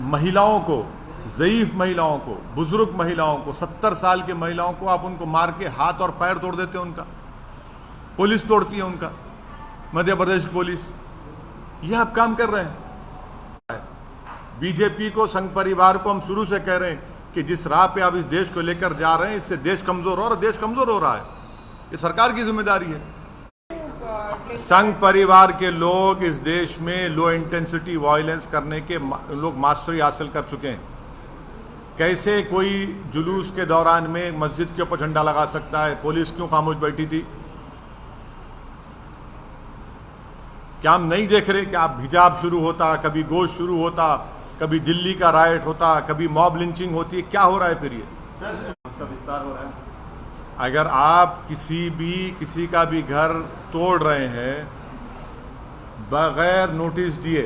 महिलाओं को, ज़ईफ़ महिलाओं को, बुजुर्ग महिलाओं को, 70 साल की महिलाओं को आप उनको मार के हाथ और पैर तोड़ देते हैं उनका, पुलिस तोड़ती है उनका, मध्य प्रदेश पुलिस। यह आप काम कर रहे हैं। बीजेपी को, संघ परिवार को हम शुरू से कह रहे हैं कि जिस राह पे आप इस देश को लेकर जा रहे हैं, इससे देश कमजोर हो, और देश कमजोर हो रहा है। ये सरकार की जिम्मेदारी है। संघ परिवार के लोग इस देश में लो इंटेंसिटी वायलेंस करने के लोग मास्टरी हासिल कर चुके हैं। कैसे कोई जुलूस के दौरान में मस्जिद के ऊपर झंडा लगा सकता है? पुलिस क्यों खामोश बैठी थी? क्या हम नहीं देख रहे कि आप हिजाब शुरू होता, कभी गोश्त शुरू होता, कभी दिल्ली का राइट होता, कभी मॉब लिंचिंग होती है? क्या हो रहा है फिर ये? उसका विस्तार हो रहा है। अगर आप किसी का भी घर तोड़ रहे हैं बगैर नोटिस दिए,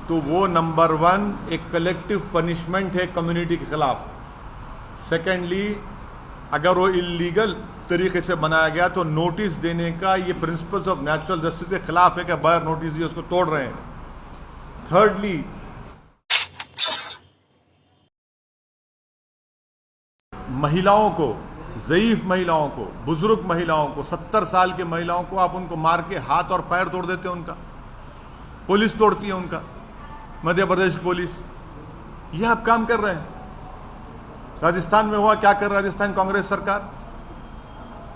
तो वो नंबर 1 एक कलेक्टिव पनिशमेंट है कम्युनिटी के खिलाफ। सेकेंडली, अगर वो इलीगल तरीके से बनाया गया तो नोटिस देने का ये प्रिंसिपल्स ऑफ नेचुरल जस्टिस के खिलाफ है कि बगैर नोटिस दिए उसको तोड़ रहे हैं। थर्डली, महिलाओं को, ज़ईफ़ महिलाओं को, बुजुर्ग महिलाओं को, 70 साल की महिलाओं को आप उनको मार के हाथ और पैर तोड़ देते हैं उनका, पुलिस तोड़ती है उनका, मध्य प्रदेश पुलिस। यह आप काम कर रहे हैं। राजस्थान में हुआ, क्या कर राजस्थान कांग्रेस सरकार?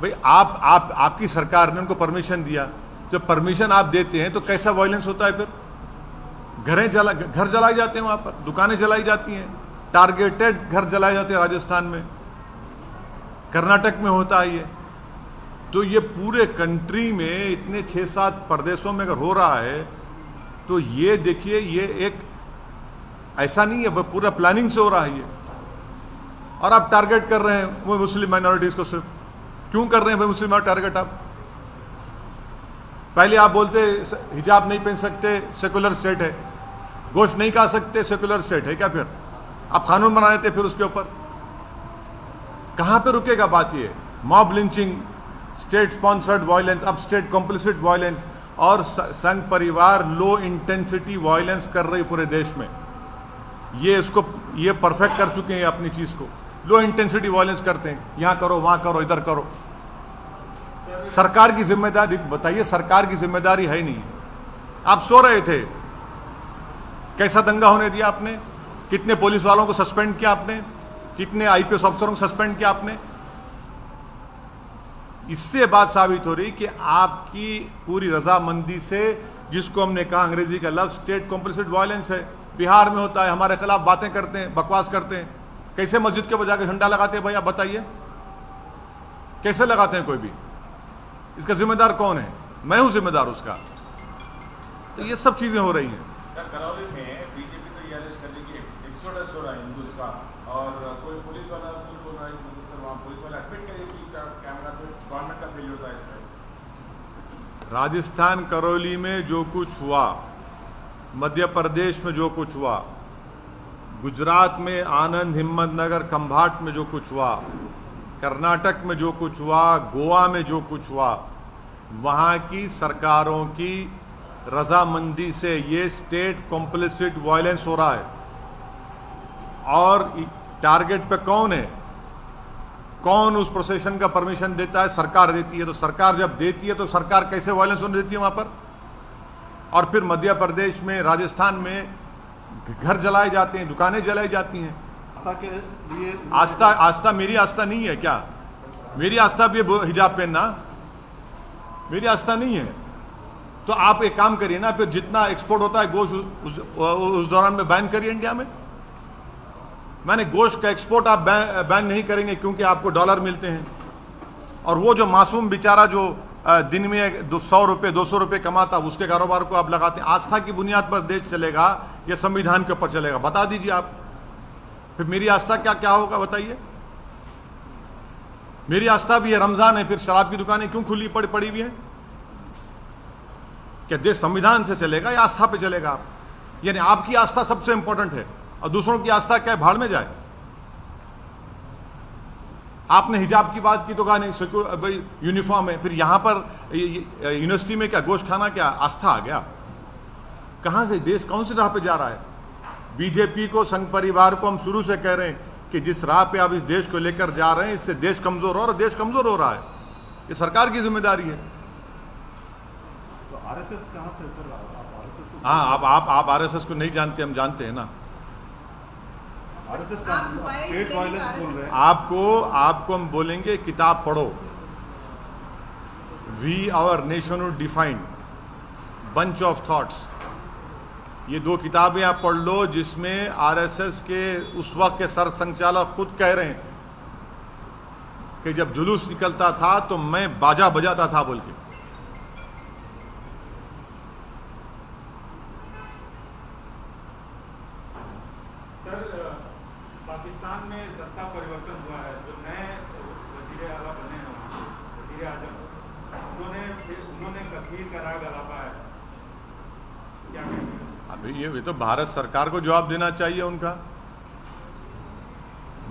भाई आपकी सरकार ने उनको परमिशन दिया। जब परमिशन आप देते हैं तो कैसा वायलेंस होता है फिर? घर जलाए जाते हैं, वहां पर दुकानें जलाई जाती हैं, टारगेटेड घर जलाए जाते हैं राजस्थान में, कर्नाटक में होता है ये। तो ये पूरे कंट्री में इतने 6-7 प्रदेशों में अगर हो रहा है तो ये देखिए, ये एक ऐसा नहीं है, पूरा प्लानिंग से हो रहा है ये। और आप टारगेट कर रहे हैं वो मुस्लिम माइनॉरिटीज को। सिर्फ क्यों कर रहे हैं भाई मुस्लिम टारगेट? आप पहले आप बोलते हिजाब नहीं पहन सकते, सेकुलर स्टेट है, गोश्त नहीं खा सकते, सेकुलर स्टेट है क्या? फिर आप कानून बना देते फिर उसके ऊपर। कहां पे रुकेगा बात? ये mob lynching, state sponsored violence, अब स्टेट कॉम्प्लिसिट वायलेंस, और संघ परिवार लो इंटेंसिटी वायलेंस कर रही पूरे देश में। ये परफेक्ट कर चुके हैं अपनी चीज को। लो इंटेंसिटी वायलेंस करते हैं, यहां करो, वहां करो, इधर करो। सरकार की जिम्मेदारी बताइए, सरकार की जिम्मेदारी है नहीं। आप सो रहे थे, कैसा दंगा होने दिया आपने? कितने पुलिस वालों को सस्पेंड किया आपने? कितने आईपीएस अफसरों को सस्पेंड किया आपने? इससे बात साबित हो रही कि आपकी पूरी रजामंदी से, जिसको हमने कहा अंग्रेजी का लफ्ज स्टेट कॉम्प्लिसिट वायलेंस है, बिहार में होता है, हमारे खिलाफ बातें करते हैं, बकवास करते हैं। कैसे मस्जिद के बजा के झंडा लगाते हैं भाई? आप बताइए, कैसे लगाते हैं कोई भी? इसका जिम्मेदार कौन है? मैं हूं जिम्मेदार उसका। तो ये सब चीजें हो रही हैं। सर, करौली में बीजेपी तो ये एलिज कर रही है कि एक्सोडस हो रहा है हिंदूज का, और कोई पुलिस वाला बोल रहा है सर वहाँ पुलिस वाला एडमिट करे कि कैमरा पे गवर्नमेंट का फेलियर होता है इसमें। राजस्थान करौली में जो कुछ हुआ, मध्य प्रदेश में जो कुछ हुआ, गुजरात में आनंद, हिम्मतनगर, खंभाट में जो कुछ हुआ, कर्नाटक में जो कुछ हुआ, गोवा में जो कुछ हुआ, वहाँ की सरकारों की रजामंदी से ये स्टेट कॉम्प्लिसिट वायलेंस हो रहा है। और टारगेट पे कौन है? कौन उस प्रोसेशन का परमिशन देता है? सरकार देती है। तो सरकार जब देती है तो सरकार कैसे वायलेंस होने देती है वहां पर? और फिर मध्य प्रदेश में, राजस्थान में घर जलाए जाते हैं, दुकानें जलाई जाती हैं। आस्था के लिए आस्था मेरी आस्था नहीं है क्या? मेरी आस्था भी हिजाब पहनना मेरी आस्था नहीं है। तो आप एक काम करिए ना, फिर जितना एक्सपोर्ट होता है गोश्त उस दौरान में बैन करिए इंडिया में। मैंने गोश्त का एक्सपोर्ट आप बैन नहीं करेंगे क्योंकि आपको डॉलर मिलते हैं, और वो जो मासूम बेचारा जो दिन में 100 रुपये 200 रुपये कमाता, उसके कारोबार को आप लगाते हैं। आस्था की बुनियाद पर देश चलेगा या संविधान के ऊपर चलेगा? बता दीजिए आप। फिर मेरी आस्था क्या होगा बताइए? मेरी आस्था भी है, रमजान है, फिर शराब की दुकानें क्यों खुली पड़ी हुई हैं? क्या देश संविधान से चलेगा या आस्था पे चलेगा? आप यानी आपकी आस्था सबसे इंपॉर्टेंट है और दूसरों की आस्था क्या है? भाड़ में जाए। आपने हिजाब की बात की तो कहा नहीं भाई यूनिफॉर्म है, फिर यहां पर यूनिवर्सिटी में क्या गोश्त खाना क्या आस्था आ गया? कहां से देश कौन सी राह पे जा रहा है? बीजेपी को, संघ परिवार को हम शुरू से कह रहे हैं कि जिस राह पे आप इस देश को लेकर जा रहे हैं, इससे देश कमजोर हो रहा है, देश कमजोर हो रहा है। ये सरकार की जिम्मेदारी है। तो आरएसएस कहाँ से सर? आप आरएसएस को, हाँ, आप आरएसएस को नहीं जानते, हम जानते हैं ना। आरएसएस का स्टेट वायलेंस बोल रहे हैं। आपको हम बोलेंगे किताब पढ़ो, we our nationhood defined, bunch of thoughts. ये 2 किताबें आप पढ़ लो, जिसमें आरएसएस के उस वक्त के सर संचालक खुद कह रहे हैं कि जब जुलूस निकलता था तो मैं बाजा बजाता था बोल के। सर, पाकिस्तान में सत्ता परिवर्तन हुआ है, जो नए वजीर आला बने हैं वहाँ के वजीर आजम, उन्होंने कश्मीर का राग अलापा है, क्या कहेंगे? अभी ये तो भारत सरकार को जवाब देना चाहिए उनका।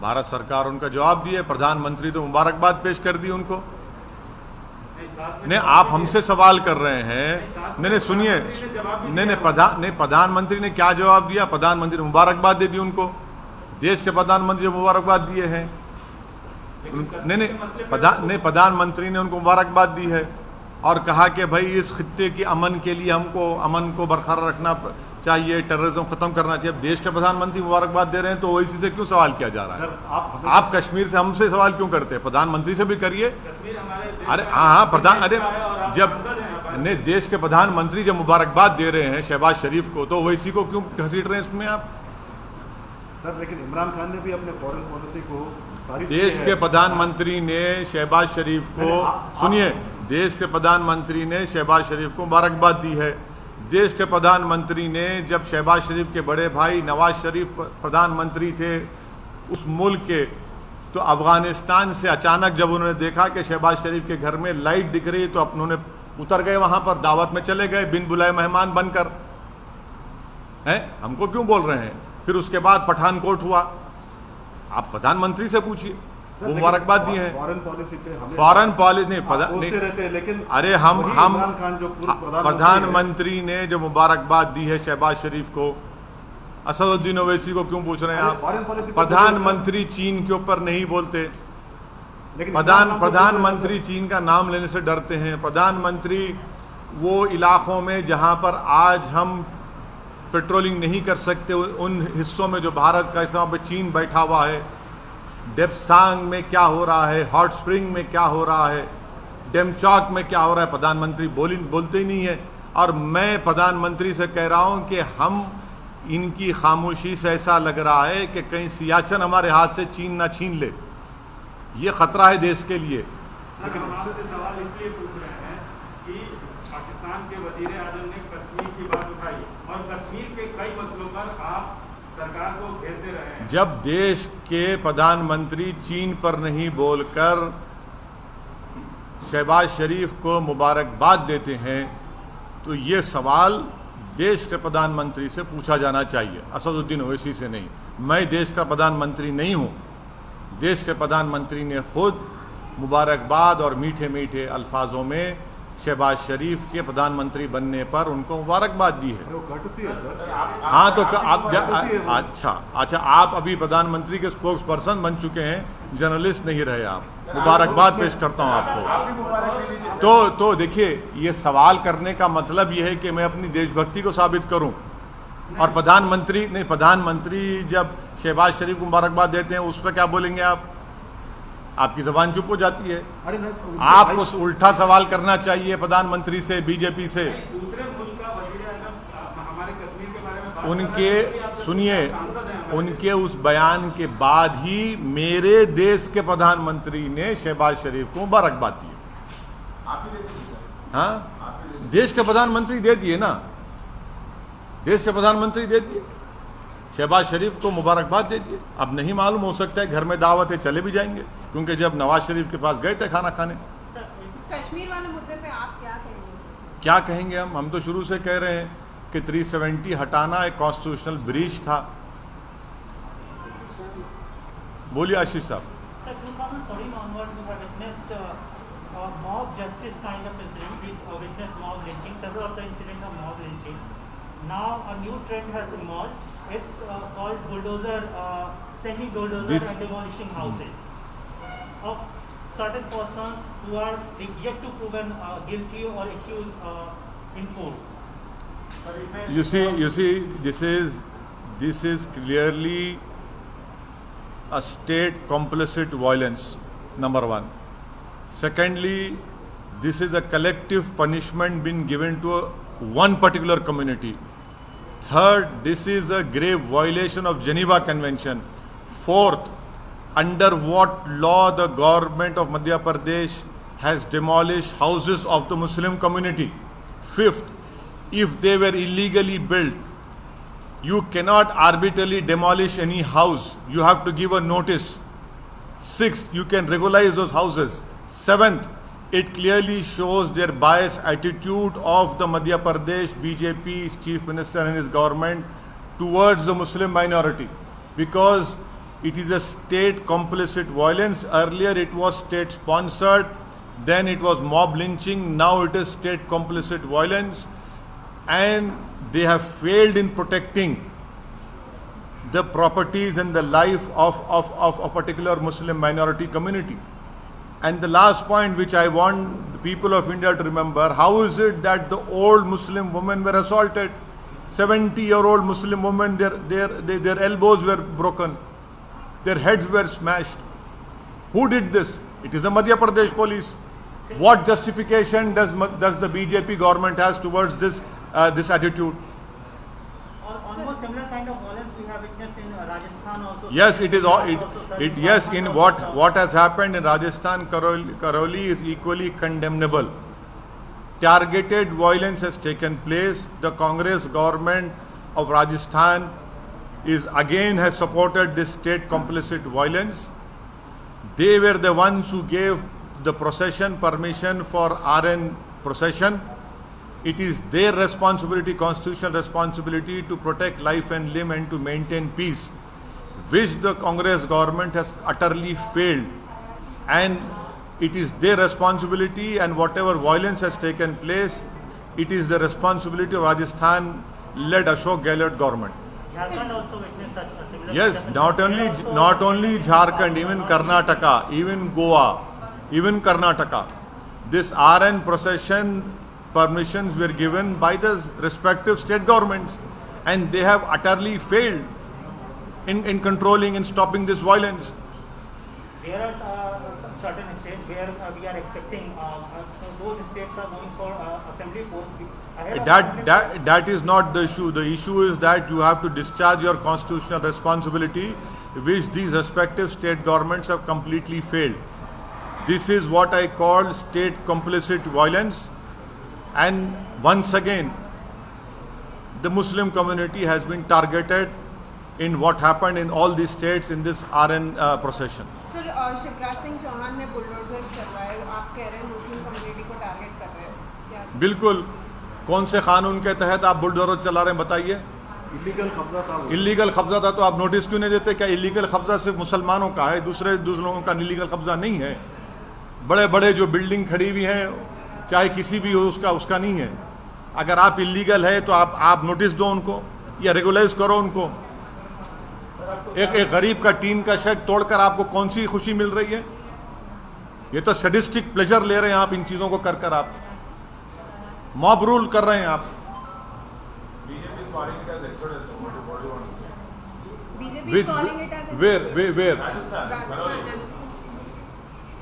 भारत सरकार उनका जवाब दिए, प्रधानमंत्री तो मुबारकबाद पेश कर दी उनको। नहीं, आप हमसे सवाल कर रहे हैं। नहीं सुनिए, नहीं प्रधानमंत्री ने क्या जवाब दिया? प्रधानमंत्री ने मुबारकबाद दे दी उनको। देश के प्रधानमंत्री ने मुबारकबाद दिए हैं। नहीं, प्रधानमंत्री ने उनको मुबारकबाद दी है और कहा कि भाई इस खित्ते के अमन के लिए हमको अमन को बरकरार रखना चाहिए, टेररिज्म खत्म करना चाहिए। अब देश के प्रधानमंत्री मुबारकबाद दे रहे हैं तो ओवैसी से क्यों सवाल किया जा रहा है? सर, आप कश्मीर से हमसे सवाल क्यों करते हैं? प्रधानमंत्री से भी करिए। अरे हाँ, जब ने देश के प्रधानमंत्री जब मुबारकबाद दे रहे हैं शहबाज शरीफ को, तो ओवैसी को क्यों घसीट रहे हैं इसमें आप? सर, लेकिन इमरान खान ने भी अपने फॉरेन पॉलिसी को तारीफ देश की के है। प्रधानमंत्री ने शहबाज शरीफ को, सुनिए, देश के प्रधानमंत्री ने शहबाज शरीफ को मुबारकबाद दी है। देश के प्रधानमंत्री ने, जब शहबाज शरीफ के बड़े भाई नवाज शरीफ प्रधानमंत्री थे उस मुल्क के, तो अफगानिस्तान से अचानक जब उन्होंने देखा कि शहबाज शरीफ के घर में लाइट दिख रही, तो उन्होंने उतर गए वहां पर, दावत में चले गए बिन बुलाए मेहमान बनकर। हैं, हमको क्यों बोल रहे हैं? फिर उसके बाद पठानकोट हुआ, आप प्रधानमंत्री से पूछिए, वो मुबारकबाद दी है। फॉरेन पॉलिसी पे हमें फॉरेन पॉलिसी नहीं रहते हैं, लेकिन अरे हम इमरान खान जो प्रधानमंत्री ने जो मुबारकबाद दी है शहबाज शरीफ को, असदुद्दीन ओवैसी को क्यों पूछ रहे हैं आप? फॉरेन पॉलिसी प्रधानमंत्री चीन के ऊपर नहीं बोलते। प्रधानमंत्री चीन का नाम लेने से डरते हैं। प्रधानमंत्री वो इलाकों में जहां पर आज हम पेट्रोलिंग नहीं कर सकते, उन हिस्सों में जो भारत का हिस्सा पे चीन बैठा हुआ है, डेप्सांग में क्या हो रहा है, हॉट स्प्रिंग में क्या हो रहा है, डेमचौक में क्या हो रहा है, प्रधानमंत्री बोलते ही नहीं है। और मैं प्रधानमंत्री से कह रहा हूं कि हम इनकी खामोशी से ऐसा लग रहा है कि कहीं सियाचिन हमारे हाथ से चीन ना छीन ले। ये खतरा है देश के लिए। लेकिन हम आपसे सवाल इसलिए पूछ रहे हैं कि पाकिस्तान के वजीर आजम ने कश्मीर की बात उठाई और कश्मीर के कई मसलों पर आप सरकार को घेरते रहे हैं। जब देश के प्रधानमंत्री चीन पर नहीं बोलकर शहबाज शरीफ को मुबारकबाद देते हैं, तो ये सवाल देश के प्रधानमंत्री से पूछा जाना चाहिए, असदुद्दीन ओवैसी से नहीं। मैं देश का प्रधानमंत्री नहीं हूँ। देश के प्रधानमंत्री ने खुद मुबारकबाद और मीठे मीठे अल्फाजों में शहबाज शरीफ के प्रधानमंत्री बनने पर उनको मुबारकबाद दी है। वो courtesy है सर। हाँ, तो आप अच्छा आप अभी प्रधानमंत्री के स्पोक्स पर्सन बन चुके हैं, जर्नलिस्ट नहीं रहे आप। मुबारकबाद पेश करता हूँ आपको। तो देखिए, ये सवाल करने का मतलब ये है कि मैं अपनी देशभक्ति को साबित करूँ। और प्रधानमंत्री जब शहबाज शरीफ को मुबारकबाद देते हैं, उस पर क्या बोलेंगे आप? आपकी जबान चुप हो जाती है। अरे आपको उल्टा सवाल करना चाहिए प्रधानमंत्री से, बीजेपी से। दूसरे मुल्क का वजीर आजम हमारे कश्मीर के बारे में बात उनके कर रहे हैं, सुनिए, सांसद हैं हमारे। उनके उस बयान के बाद ही मेरे देश के प्रधानमंत्री ने शहबाज शरीफ को मुबारकबाद दी। आप ही दे दीजिए सर। हाँ, देश के प्रधानमंत्री दे दिए ना, देश के प्रधानमंत्री दे दिए, शहबाज शरीफ को मुबारकबाद दे दिए। अब नहीं मालूम, हो सकता है घर में दावत है, चले भी जाएंगे, क्योंकि जब नवाज शरीफ के पास गए थे खाना खाने। कश्मीर वाले मुद्दे पे आप क्या कहेंगे? क्या कहेंगे हम तो शुरू से कह रहे हैं कि 370 हटाना एक कॉन्स्टिट्यूशनल ब्रीच था। बोलिए आशीष साहब। Sir, 2013 onwards, we have witnessed mob justice kind of incident. We witnessed mob lynching. Several of the incidents are mob lynching. now a new trend has emerged. It's called bulldozer, sending bulldozer This- and demolishing houses of certain persons who are yet to proven guilty or accused in court. You see, this is clearly a state complicit violence, number one. Secondly, this is a collective punishment being given to one particular community. Third, this is a grave violation of Geneva Convention. Fourth, under what law the government of Madhya Pradesh has demolished houses of the Muslim community? Fifth, if they were illegally built, you cannot arbitrarily demolish any house. You have to give a notice. Sixth, you can regularize those houses. Seventh, it clearly shows their biased attitude of the Madhya Pradesh BJP's chief minister and his government towards the Muslim minority, because it is a state complicit violence. Earlier it was state sponsored, then it was mob lynching, now it is state complicit violence, and they have failed in protecting the properties and the life of a particular Muslim minority community. And the last point which I want the people of India to remember, how is it that the old Muslim women were assaulted? 70-year-old Muslim women, their elbows were broken, their heads were smashed. Who did this? It is the Madhya Pradesh police. What justification does the BJP government has towards this attitude? Almost similar kind of violence we have witnessed in Rajasthan also. Yes, it is. Yes, in what has happened in Rajasthan, Karoli is equally condemnable. Targeted violence has taken place. The Congress government of Rajasthan has supported this state complicit violence. They were the ones who gave the procession permission for RN procession. It is their responsibility, constitutional responsibility, to protect life and limb and to maintain peace, which the Congress government has utterly failed. And it is their responsibility, and whatever violence has taken place, it is the responsibility of Rajasthan-led Ashok Gehlot government. Jharkhand also witnessed such a similar. Yes, not only Jharkhand, even Karnataka, even Goa, even Karnataka. This RN procession permissions were given by the respective state governments, and they have utterly failed in controlling and stopping this violence. There are certain states where we are expecting those states are going for assembly polls. That is not the issue. The issue is that you have to discharge your constitutional responsibility, which these respective state governments have completely failed. This is what I call state complicit violence. And once again, the Muslim community has been targeted in what happened in all these states in this RN procession. Sir Shivraj Singh Chouhan ने bulldozers चलवाए, आप कह रहे हैं Muslim community को target कर रहे हैं क्या? बिल्कुल. कौन से कानून के तहत आप बुलडोजर चला रहे हैं बताइए? इलीगल कब्जा था वो। इलीगल कब्जा था तो आप नोटिस क्यों नहीं देते? क्या इलीगल कब्जा सिर्फ मुसलमानों का है, दूसरे लोगों का इलीगल कब्जा नहीं है? बड़े बड़े जो बिल्डिंग खड़ी हुई हैं, चाहे किसी भी हो, उसका नहीं है. अगर आप इलीगल है तो आप नोटिस दो उनको या रेगुलाइज करो उनको. एक गरीब का टीन का शेड तोड़कर आपको कौन सी खुशी मिल रही है? ये तो सैडिस्टिक प्लेजर ले रहे हैं आप इन चीजों को कर आप मॉब रूल कर रहे हैं आप. BJP is calling it as exodus. What do you want to say? BJP Which, is calling it as where? Rajasthan and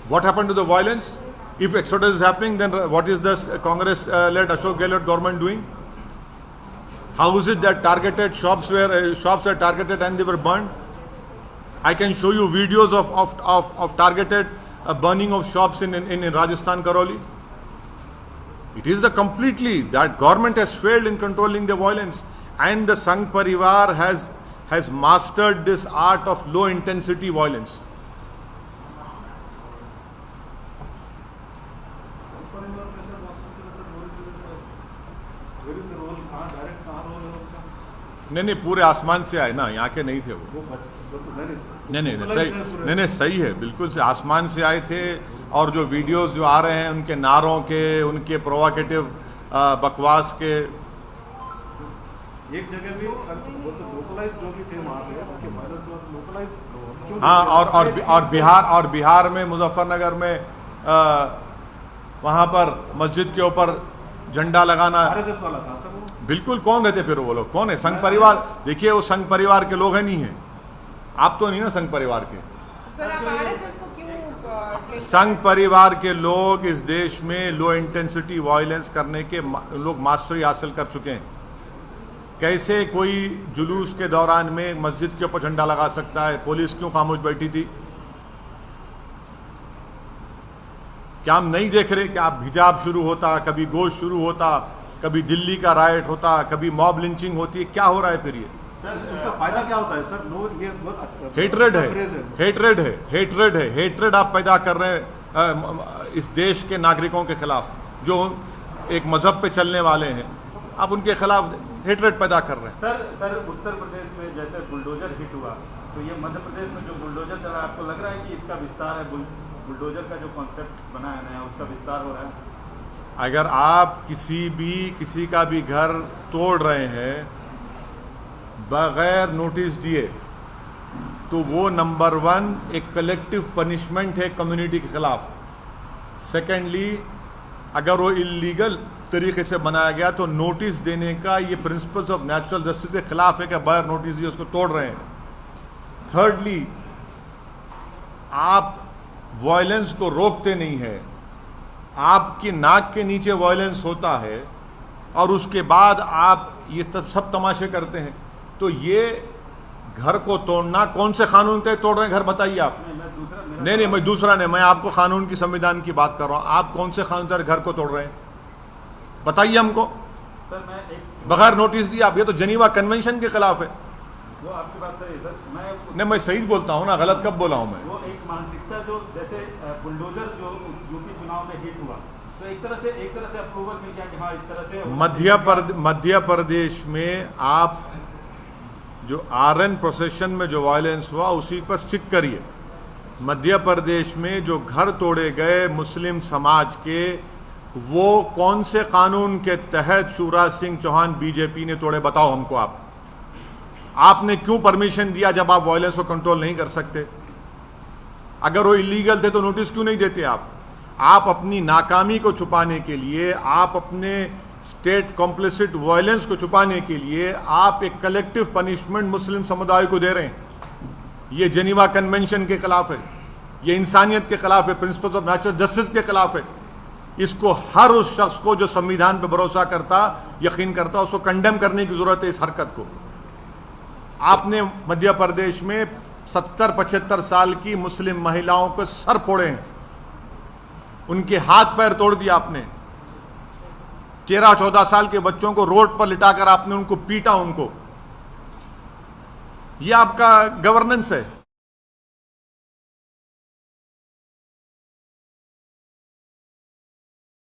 What happened to the violence? If exodus is happening, then what is the Congress-led Ashok Gehlot government doing? How is it that targeted shops are targeted and they were burned? I can show you videos of targeted burning of shops in Rajasthan, Karoli. It is that government has failed in controlling the violence, and the Sangh Parivar has mastered this art of low intensity violence. नहीं पूरे आसमान से आए ना, यहाँ के नहीं थे वो. नहीं सही है, बिल्कुल से आसमान से आए थे. और जो वीडियोस जो आ रहे हैं उनके नारों के, उनके प्रोवोकेटिव बकवास के, एक जगह भी सर वो तो लोकलाइज जो भी थे वहाँ पे उनके वायलेंस लोकलाइज क्यों? हाँ, और बिहार में मुजफ्फरनगर में वहाँ पर मस्जिद के ऊपर झंडा लगाना आरएसएस वाला था सर वो। बिल्कुल। कौन रहते फिर वो लोग? कौन है? संघ परिवार। देखिए वो संघ परिवार के लोग हैं, नहीं है? आप तो नहीं ना संघ परिवार के। सर आप आरएसएस को क्यों संघ परिवार के लोग इस देश में लो इंटेंसिटी वायलेंस करने के लोग मास्टरी हासिल कर चुके हैं। कैसे कोई जुलूस के दौरान में मस्जिद के ऊपर झंडा लगा सकता है? पुलिस क्यों खामोश बैठी थी? क्या हम नहीं देख रहे कि आप हिजाब शुरू होता, कभी गोश्त शुरू होता, कभी दिल्ली का राइट होता, कभी मॉब लिंचिंग होती है? क्या हो रहा है फिर ये? सर उनका फायदा क्या होता है सर? लोग ये बहुत हेट्रेड है, हेट्रेड आप पैदा कर रहे हैं इस देश के नागरिकों के खिलाफ, जो एक मजहब पे चलने वाले हैं। आप उनके खिलाफ हेट्रेड पैदा कर रहे हैं। सर उत्तर प्रदेश में जैसे बुलडोजर हिट हुआ, तो ये मध्य प्रदेश में जो बुलडोजर चला, आपको लग रहा है कि इसका विस्तार है? बुलडोजर का जो कॉन्सेप्ट बना है नया, उसका विस्तार हो रहा है? अगर आप किसी का भी घर तोड़ रहे हैं बगैर नोटिस दिए, तो वो नंबर 1 एक कलेक्टिव पनिशमेंट है कम्युनिटी के खिलाफ। सेकेंडली, अगर वो इलीगल तरीके से बनाया गया तो नोटिस देने का ये प्रिंसिपल्स ऑफ नेचुरल जस्टिस के खिलाफ है कि बगैर नोटिस दिए उसको तोड़ रहे हैं। थर्डली, आप वायलेंस को रोकते नहीं है, आपकी नाक के नीचे वायलेंस होता है और उसके बाद आप ये सब तमाशे करते हैं। तो ये घर को तोड़ना कौन से कानून के तोड़ रहे हैं? घर बताइए आप। नहीं, मैं दूसरा नहीं, मैं आपको कानून की संविधान की बात कर रहा हूं। आप कौन से कानून के घर को तोड़ रहे हैं? बताइए हमको। सर मैं एक बगैर नोटिस दिया आप, ये तो जेनीवा कन्वेंशन के खिलाफ है। वो आपकी बात सही है सर। नहीं, मैं सही बोलता हूं ना, गलत कब बोला हूं मैं? वो एक मानसिकता जो जैसे बुलडोजर जो यूपी चुनाव में हिट हुआ, तो एक तरह से अप्रूवल मिल गया कि हाँ इस तरह से मध्य प्रदेश में आप जो आरएन प्रोसेशन में जो वायलेंस हुआ उसी पर स्टिक करिए। मध्य प्रदेश में जो घर तोड़े गए मुस्लिम समाज के, वो कौन से कानून के तहत शिवराज सिंह चौहान बीजेपी ने तोड़े? बताओ हमको। आपने क्यों परमिशन दिया जब आप वायलेंस को कंट्रोल नहीं कर सकते? अगर वो इलीगल थे तो नोटिस क्यों नहीं देते आप अपनी नाकामी को छुपाने के लिए, आप अपने स्टेट कॉम्प्लिसिट वायलेंस को छुपाने के लिए आप एक कलेक्टिव पनिशमेंट मुस्लिम समुदाय को दे रहे हैं। ये जेनीवा कन्वेंशन के खिलाफ है, ये इंसानियत के खिलाफ है, प्रिंसिपल्स ऑफ नेचुरल जस्टिस के खिलाफ है। इसको हर उस शख्स को जो संविधान पर भरोसा करता, यकीन करता, उसको कंडेम करने की जरूरत है इस हरकत को। आपने मध्य प्रदेश में 70-75 साल की मुस्लिम महिलाओं के सर फोड़े हैं, उनके हाथ पैर तोड़ दिया आपने। 13-14 साल के बच्चों को रोड पर लिटाकर आपने उनको पीटा। ये आपका गवर्नेंस है?